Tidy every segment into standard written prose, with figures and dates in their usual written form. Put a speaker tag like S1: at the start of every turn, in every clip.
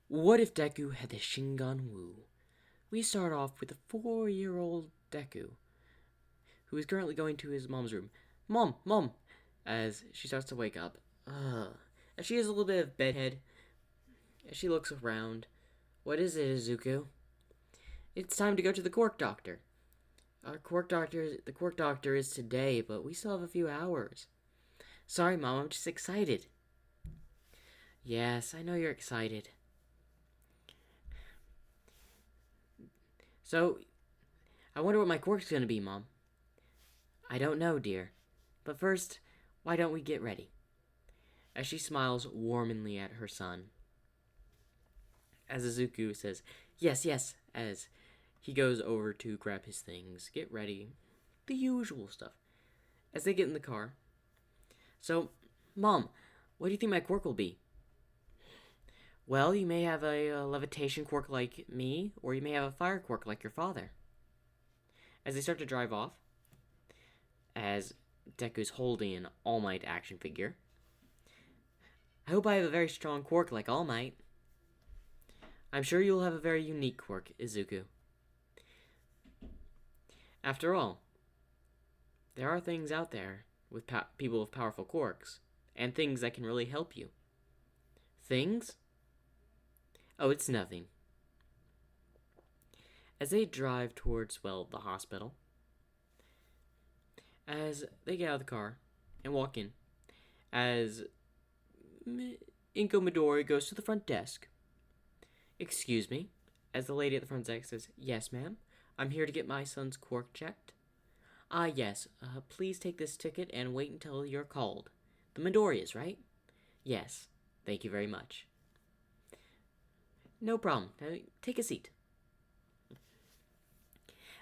S1: What if Deku had the Shingon Wu? We start off with a 4-year-old Deku, who is currently going to his mom's room. Mom, Mom! As she starts to wake up. As she has a little bit of bedhead, as she looks around. What is it, Izuku? It's time to go to the quirk doctor. The quirk doctor is today, but we still have a few hours. Sorry, Mom, I'm just excited. Yes, I know you're excited. So, I wonder what my quirk's gonna be, Mom. I don't know, dear. But first, why don't we get ready? As she smiles warmly at her son. As Izuku says, yes, yes, as he goes over to grab his things, get ready, the usual stuff. As they get in the car. So, Mom, what do you think my quirk will be? Well, you may have a levitation quirk like me, or you may have a fire quirk like your father. As they start to drive off, as Deku's holding an All Might action figure. I hope I have a very strong quirk like All Might. I'm sure you'll have a very unique quirk, Izuku. After all, there are things out there with people with powerful quirks, and things that can really help you. Things? Oh, it's nothing. As they drive towards, the hospital, as they get out of the car and walk in, as Inko Midori goes to the front desk. Excuse me, as the lady at the front desk says, yes, ma'am, I'm here to get my son's quirk checked. Ah, yes, please take this ticket and wait until you're called. The Midoriya's, right? Yes, thank you very much. No problem, take a seat.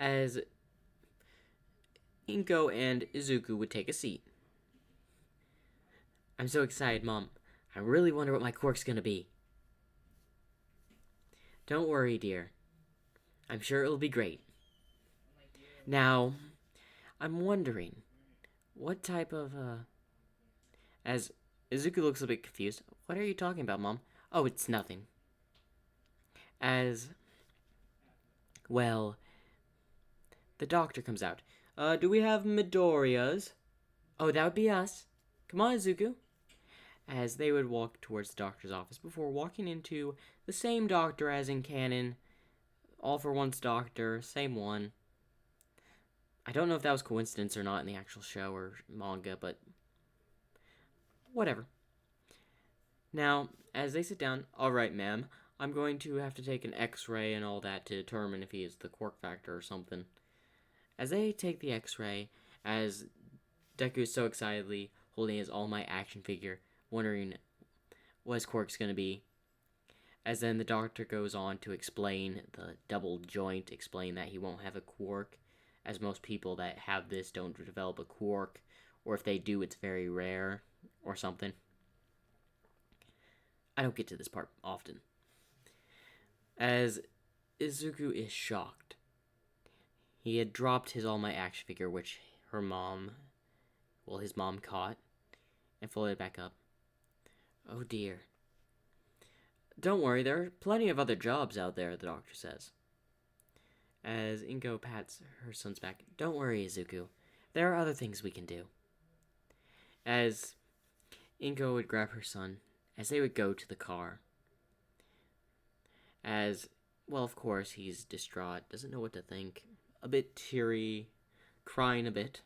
S1: As Inko and Izuku would take a seat. I'm so excited, Mom. I really wonder what my quirk's gonna be. Don't worry, dear. I'm sure it'll be great. Now, I'm wondering, what type of, As Izuku looks a bit confused. What are you talking about, Mom? Oh, it's nothing. As, the doctor comes out. Do we have Midoriya's? Oh, that would be us. Come on, Izuku. As they would walk towards the doctor's office before walking into the same doctor as in canon. All for One's doctor, same one. I don't know if that was coincidence or not in the actual show or manga, but whatever. Now, as they sit down, alright, ma'am, I'm going to have to take an x-ray and all that to determine if he is the quirk factor or something. As they take the x-ray, as Deku is so excitedly holding his All Might action figure, wondering what his quirk's going to be. As then the doctor goes on to explain the double joint, explain that he won't have a quirk, as most people that have this don't develop a quirk, or if they do, it's very rare, or something. I don't get to this part often. As Izuku is shocked. He had dropped his All Might action figure, which his mom caught, and folded it back up. Oh dear. Don't worry, there are plenty of other jobs out there, the doctor says. As Inko pats her son's back. Don't worry, Izuku. There are other things we can do. As Inko would grab her son, as they would go to the car. As, of course, he's distraught, doesn't know what to think. A bit teary, crying a bit.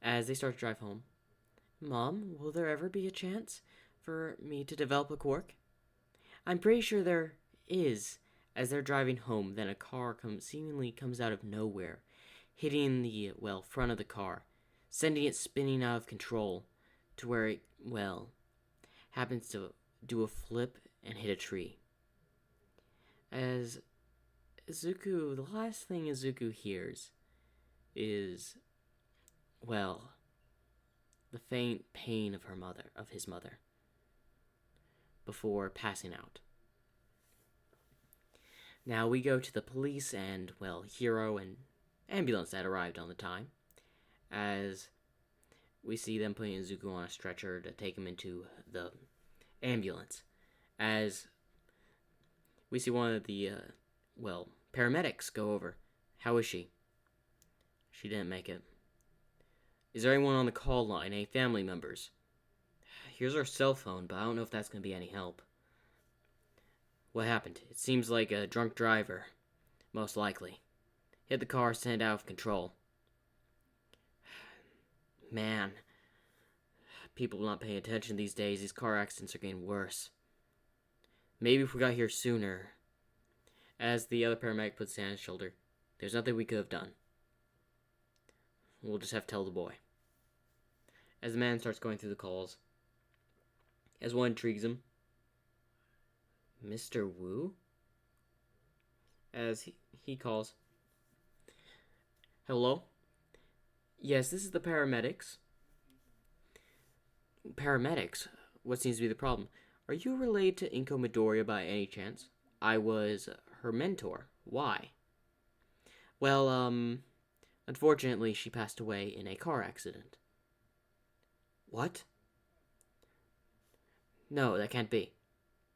S1: As they start to drive home. Mom, will there ever be a chance for me to develop a quirk? I'm pretty sure there is. As they're driving home, then a car seemingly comes out of nowhere, hitting the, front of the car, sending it spinning out of control to where it, happens to do a flip and hit a tree. As Izuku, the last thing Izuku hears is, the faint pain of his mother, before passing out. Now we go to the police and, hero and ambulance that arrived on the time, as we see them putting Izuku on a stretcher to take him into the ambulance. as we see one of the, paramedics go over. How is she? She didn't make it. Is there anyone on the call line? Any family members? Here's our cell phone, but I don't know if that's going to be any help. What happened? It seems like a drunk driver. Most likely. Hit the car, sent out of control. Man. People not paying attention these days. These car accidents are getting worse. Maybe if we got here sooner. As the other paramedic puts his hand on his shoulder. There's nothing we could have done. We'll just have to tell the boy. As the man starts going through the calls. As one intrigues him. Mr. Wu? As he calls. Hello? Yes, this is the paramedics. Paramedics? What seems to be the problem? Are you related to Inko Midoriya by any chance? I was her mentor. Why? Well, unfortunately, she passed away in a car accident. What? No, that can't be.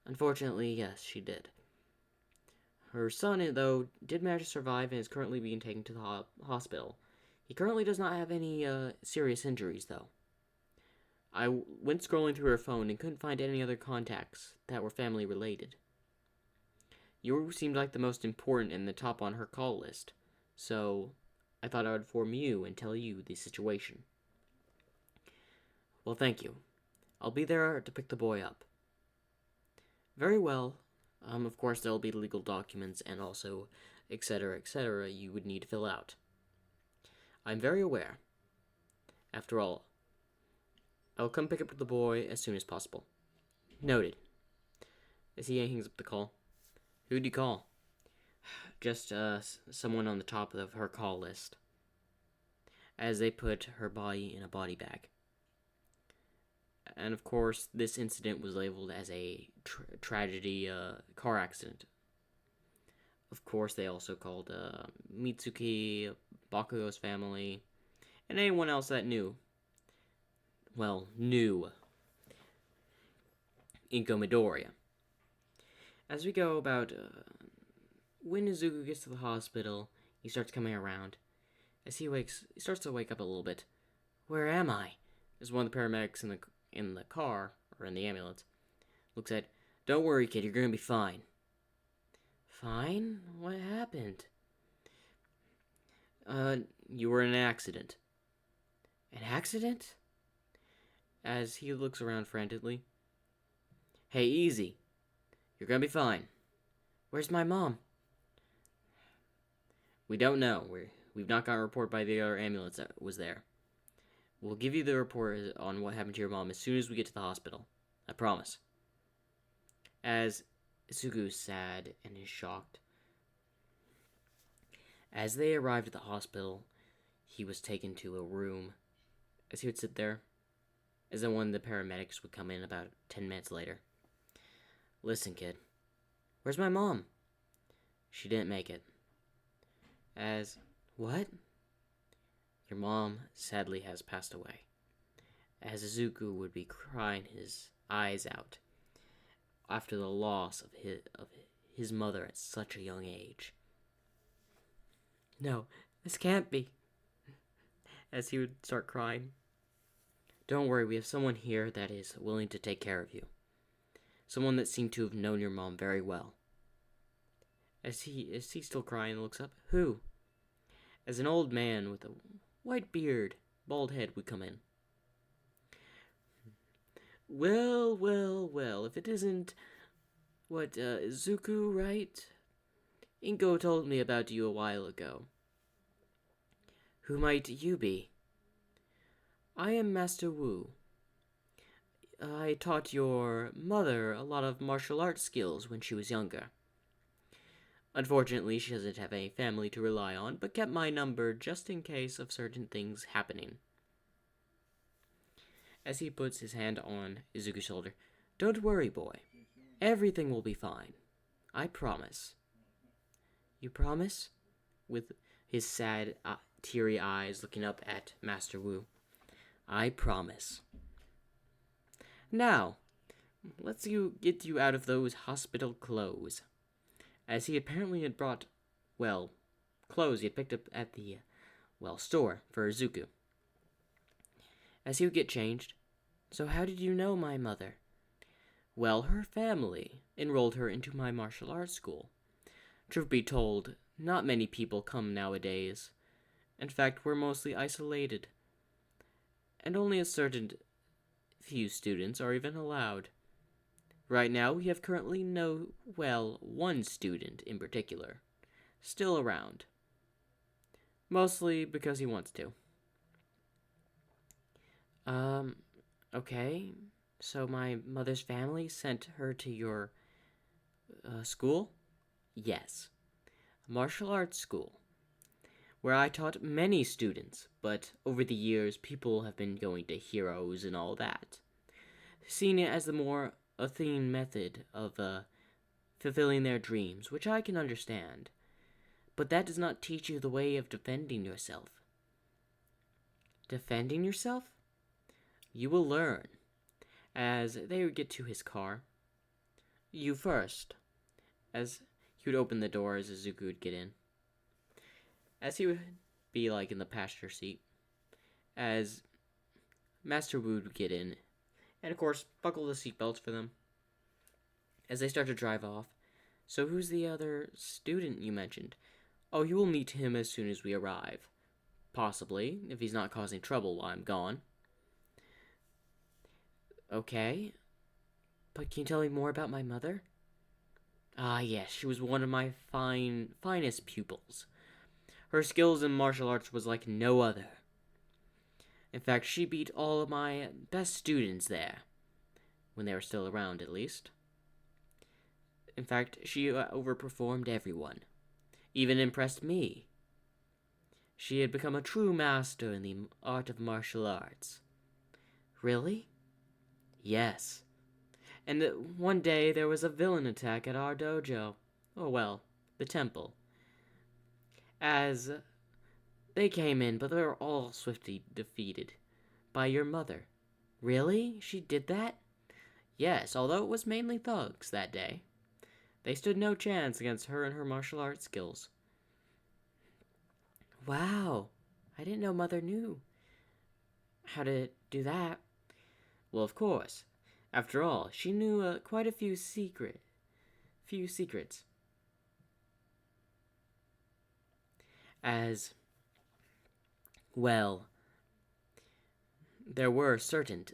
S1: Unfortunately, yes, she did. Her son, though, did manage to survive and is currently being taken to the hospital. He currently does not have any serious injuries, though. I went scrolling through her phone and couldn't find any other contacts that were family related. You seemed like the most important and the top on her call list, so I thought I would inform you and tell you the situation. Well, thank you. I'll be there to pick the boy up. Very well. Of course, there'll be legal documents and also etc. you would need to fill out. I'm very aware. After all, I'll come pick up the boy as soon as possible. Noted. As he hangs up the call. Who'd you call? Just, someone on the top of her call list. As they put her body in a body bag. And of course, this incident was labeled as a tragedy, car accident. Of course, they also called Mitsuki, Bakugo's family, and anyone else that knew. Well, knew Inko Midoriya. As we go about, when Izuku gets to the hospital, he starts coming around. As he starts to wake up a little bit. Where am I? There's one of the paramedics in the car, or in the ambulance, looks at, don't worry, kid, you're gonna be fine. Fine? What happened? You were in an accident. An accident? As he looks around frantically. Hey, easy. You're gonna be fine. Where's my mom? We don't know. We've not got a report by the other ambulance that was there. We'll give you the report on what happened to your mom as soon as we get to the hospital. I promise. As Izuku is sad and is shocked. As they arrived at the hospital, he was taken to a room. As he would sit there, as then one of the paramedics would come in about 10 minutes later. Listen, kid. Where's my mom? She didn't make it. As, what? Your mom, sadly, has passed away. As Izuku would be crying his eyes out after the loss of his mother at such a young age. No, this can't be. As he would start crying. Don't worry, we have someone here that is willing to take care of you. Someone that seemed to have known your mom very well. As he's still crying and looks up, who? As an old man with a white beard, bald head would come in. Well, if it isn't Izuku, right? Inko told me about you a while ago. Who might you be? I am Master Wu. I taught your mother a lot of martial arts skills when she was younger. Unfortunately, she doesn't have any family to rely on, but kept my number just in case of certain things happening. As he puts his hand on Izuku's shoulder, don't worry, boy. Everything will be fine. I promise. You promise? With his sad, teary eyes looking up at Master Wu. I promise. Now, let's get you out of those hospital clothes. As he apparently had brought, well, clothes he had picked up at the, store for Zuko. As he would get changed, so how did you know my mother? Well, her family enrolled her into my martial arts school. Truth be told, not many people come nowadays. In fact, we're mostly isolated, and only a certain few students are even allowed. Right now, we have currently one student in particular, still around. Mostly because he wants to. Um, okay. So my mother's family sent her to your school? Yes. A martial arts school, where I taught many students, but over the years, people have been going to heroes and all that, seeing it as the more Athene method of fulfilling their dreams, which I can understand. But that does not teach you the way of defending yourself. Defending yourself? You will learn. As they would get to his car. You first. As he would open the door as Izuku would get in. As he would be in the passenger seat. As Master Wu would get in. And of course, buckle the seatbelts for them. As they start to drive off. So who's the other student you mentioned? Oh, you will meet him as soon as we arrive. Possibly, if he's not causing trouble while I'm gone. Okay. But can you tell me more about my mother? Ah, yes, she was one of my finest pupils. Her skills in martial arts was like no other. In fact, she beat all of my best students there. When they were still around, at least. In fact, she overperformed everyone. Even impressed me. She had become a true master in the art of martial arts. Really? Yes. And one day there was a villain attack at our dojo. The temple. As they came in, but they were all swiftly defeated. By your mother. Really? She did that? Yes, although it was mainly thugs that day. They stood no chance against her and her martial arts skills. Wow. I didn't know Mother knew how to do that. Well, of course. After all, she knew quite a few secrets. As, well, there were certain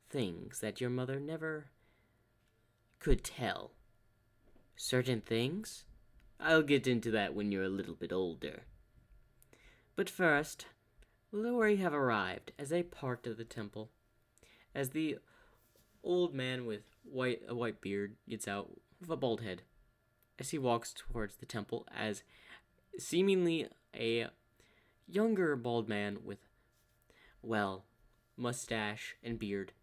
S1: things that your mother never could tell. Certain things? I'll get into that when you're a little bit older. But first, we have arrived as they parked at the temple. As the old man with a white beard gets out with a bald head, as he walks towards the temple, as seemingly a younger bald man with, mustache and beard.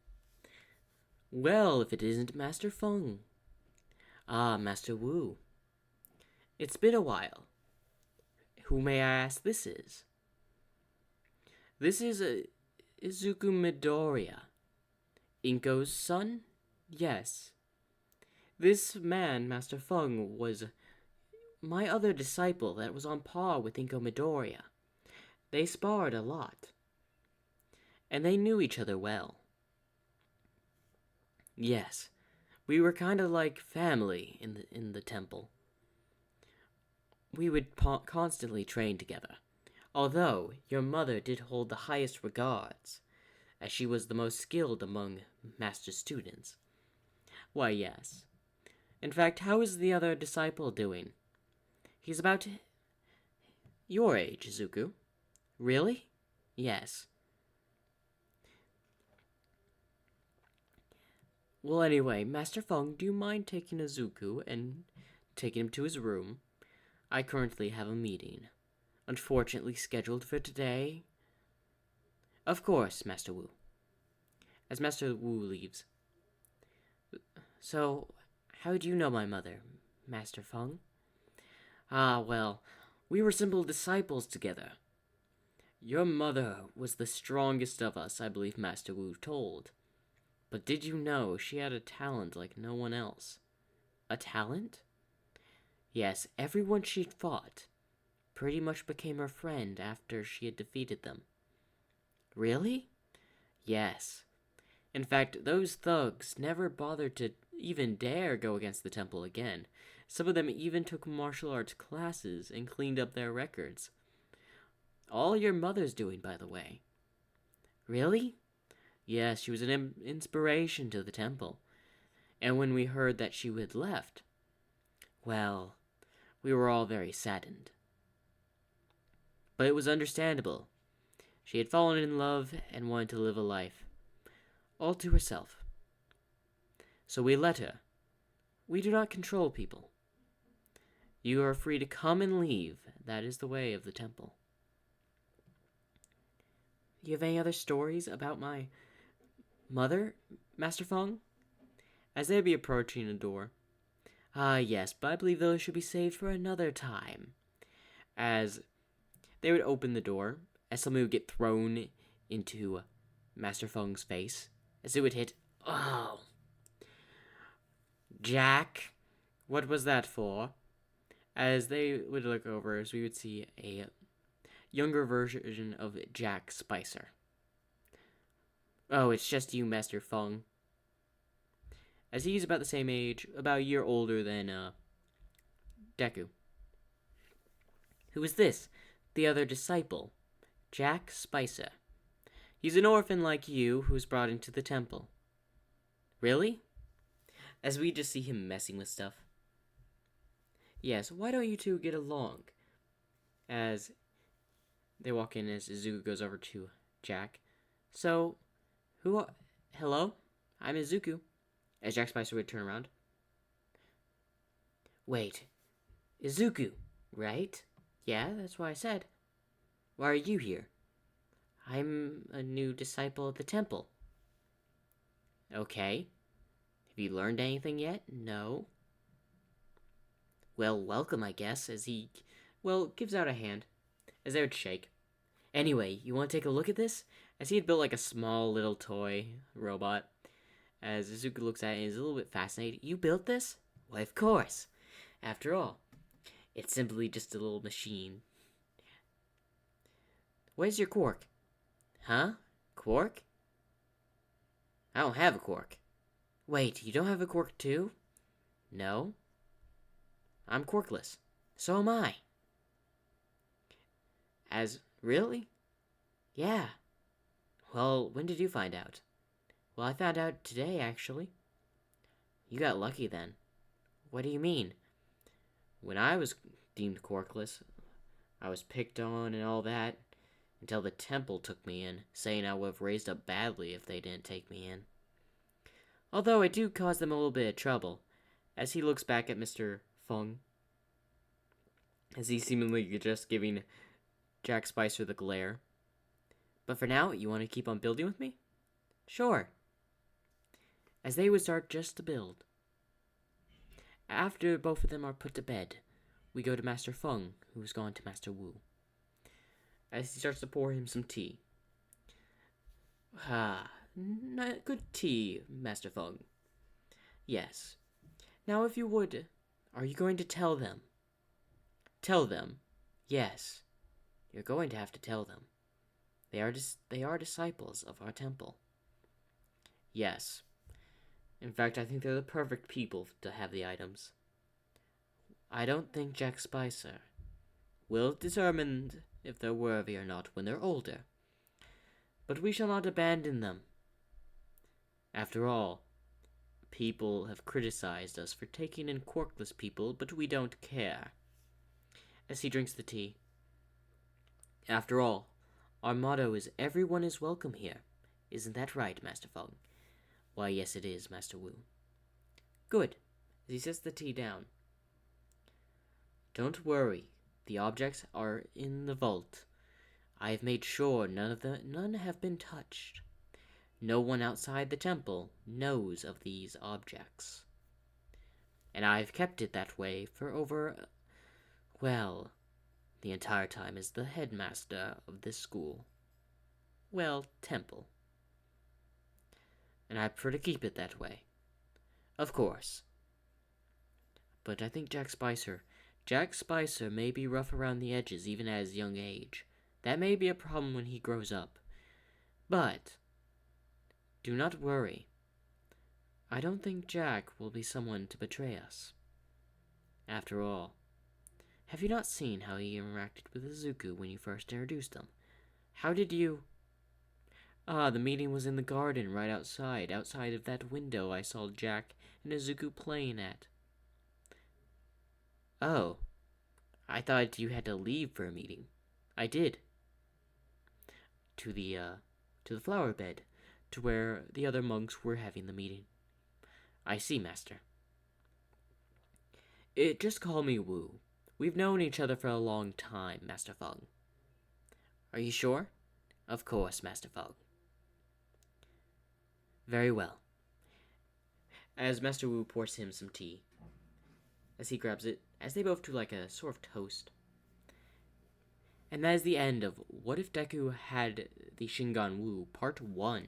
S1: Well, if it isn't Master Feng. Ah, Master Wu. It's been a while. Who may I ask this is? This is Izuku Midoriya. Inko's son? Yes. This man, Master Feng, was my other disciple that was on par with Inko Midoriya. They sparred a lot. And they knew each other well. Yes, we were kind of like family in the temple. We would constantly train together. Although your mother did hold the highest regards, as she was the most skilled among master students. Why, yes. In fact, how is the other disciple doing? He's about your age, Izuku. Really? Yes. Well, anyway, Master Feng, do you mind taking Izuku and taking him to his room? I currently have a meeting. Unfortunately scheduled for today. Of course, Master Wu. As Master Wu leaves. So, how do you know my mother, Master Feng? Ah, well, we were simple disciples together. Your mother was the strongest of us, I believe Master Wu told. But did you know she had a talent like no one else? A talent? Yes, everyone she fought pretty much became her friend after she had defeated them. Really? Yes. In fact, those thugs never bothered to even dare go against the temple again. Some of them even took martial arts classes and cleaned up their records. All your mother's doing, by the way. Really? Yes, she was an inspiration to the temple. And when we heard that she had left, well, we were all very saddened. But it was understandable. She had fallen in love and wanted to live a life all to herself. So we let her. We do not control people. You are free to come and leave. That is the way of the temple. Do you have any other stories about my mother, Master Feng? As they would be approaching the door. Ah, yes, but I believe those should be saved for another time. As they would open the door, as something would get thrown into Master Feng's face, as it would hit. Oh, Jack, what was that for? As they would look over, as we would see a younger version of Jack Spicer. Oh, it's just you, Master Feng. As he's about the same age, about a year older than Deku. Who is this? The other disciple, Jack Spicer. He's an orphan like you who was brought into the temple. Really? As we just see him messing with stuff. Yes, why don't you two get along? As they walk in, as Izuku goes over to Jack. So, hello? I'm Izuku. As Jack Spicer would turn around. Wait, Izuku, right? Yeah, that's what I said. Why are you here? I'm a new disciple of the temple. Okay. Have you learned anything yet? No. Well, welcome, I guess, as he, gives out a hand, as they would shake. Anyway, you want to take a look at this? As he had built like a small little toy robot. As Izuku looks at it, he's a little bit fascinated. You built this? Why, of course. After all, it's simply just a little machine. Where's your quirk? Huh? Quirk? I don't have a quirk. Wait, you don't have a quirk too? No. I'm quirkless. So am I. Really? Yeah. Well, when did you find out? Well, I found out today, actually. You got lucky then. What do you mean? When I was deemed quirkless, I was picked on and all that, until the temple took me in, saying I would have raised up badly if they didn't take me in. Although I do cause them a little bit of trouble, as he looks back at Mr. Feng, as he's seemingly just giving Jack Spicer the glare. But for now, you want to keep on building with me? Sure. As they would start just to build. After both of them are put to bed, we go to Master Feng, who's gone to Master Wu. As he starts to pour him some tea. Good tea, Master Feng. Yes. Now, if you would, are you going to tell them? Tell them? Yes. You're going to have to tell them. They are disciples of our temple. Yes. In fact, I think they're the perfect people to have the items. I don't think Jack Spicer will determine if they're worthy or not when they're older. But we shall not abandon them. After all, people have criticized us for taking in quirkless people, but we don't care. As he drinks the tea. After all, our motto is everyone is welcome here. Isn't that right, Master Feng? Why, yes it is, Master Wu. Good. As he sets the tea down. Don't worry. The objects are in the vault. I have made sure none have been touched. No one outside the temple knows of these objects. And I've kept it that way for the entire time as the headmaster of this school. Temple. and I prefer to keep it that way. Of course. But I think Jack Spicer may be rough around the edges even at his young age. That may be a problem when he grows up. But do not worry. I don't think Jack will be someone to betray us. After all, have you not seen how he interacted with Izuku when you first introduced him? How did you... Ah, the meeting was in the garden right outside of that window I saw Jack and Izuku playing at. Oh, I thought you had to leave for a meeting. I did. To the flower bed, to where the other monks were having the meeting. I see, Master. Just call me Wu. We've known each other for a long time, Master Feng. Are you sure? Of course, Master Feng. Very well. As Master Wu pours him some tea, as he grabs it, as they both do like a sort of toast. And that is the end of What If Deku Had the Shingon Wu Part 1.